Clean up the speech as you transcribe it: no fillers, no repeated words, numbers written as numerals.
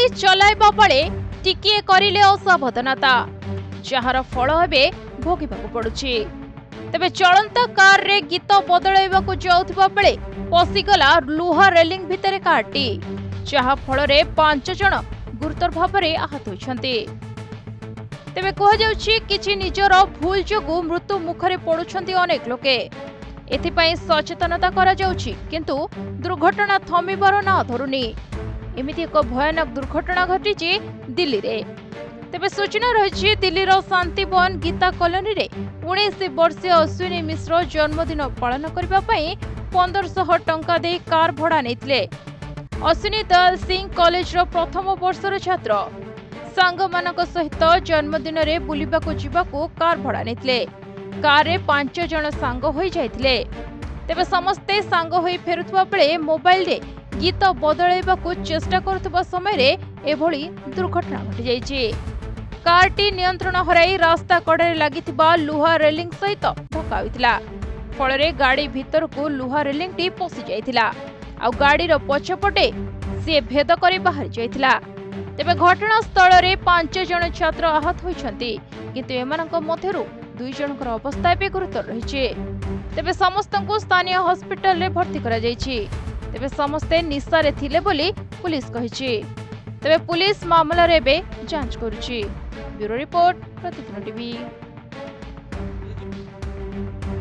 गाड़ी चलाइबा बेले टिकिए करिले असावधानता जार फल हेबे भोगिबाकु पड़ुछि। तेबे चलंत कार रे गीत बदलाइबाकु जाउथिबा बेले पसिगला लुहा रेलिंग भितरे कारटी जहा फल रे 5 जण गुरुतर भाबरे आहत होइछन्ति। तेबे कह जाउछि किछि निजर भूल जोगु मृत्यु मुखरे पड़ुछन्ति अनेक लोके। एथिपाई सचेतनता करा जाउछि किंतु दुर्घटना थमिबार ना धरुनी। एमिति एक भयानक दुर्घटना घटिछि दिल्ली रे। तेबे सूचना रही दिल्लीर शांतिवन गीता कॉलोनी रे 19 वर्षीय अश्विनी मिश्र जन्मदिन पालन करबा पई 1500 टंका दे कार भड़ा नेथिले। अश्विनी दयाल सिंह कॉलेज रो प्रथम वर्षर छात्र सांग मानक सहित जन्मदिन रे बुलिबाकू जिबाकू कार भड़ा नेथिले। कार रे 5 जण सांग होई जाइथिले। तेबे समस्ते सांग होई फेरुथबा बेले मोबाइल रे गीत बदलाइबाकू चेष्टा करुथबा समय रे एभली दुर्घटना घटी जाइछि। कारटी नियंत्रण हराई रास्ता कड़े लागिथिबा लुहा रेलिंग सहित धक्का होइतिला। फଳରେ गाड़ी भीतर को लुहा रेलिंग टी पसि जाइतिला आ गाड़ी रो पछपटे से भेद करी बाहर जाइतिला। तेबे घटना स्थल रे 5 जण छात्र आहत होइछन्ति किंतु एमानक मध्यरु 2 जनकर अवस्था बे गुरुतर रहिछि। तेबे समस्तଙ୍କୁ स्थानीय हॉस्पिटल रे भर्ती करा जाइछि। तेबे समस्ते निशा रे थिले बोली पुलिस कहिछि। तेबे पुलिस मामला रे बे जांच करुछि। ब्यूरो रिपोर्ट प्रतिदिन टीवी।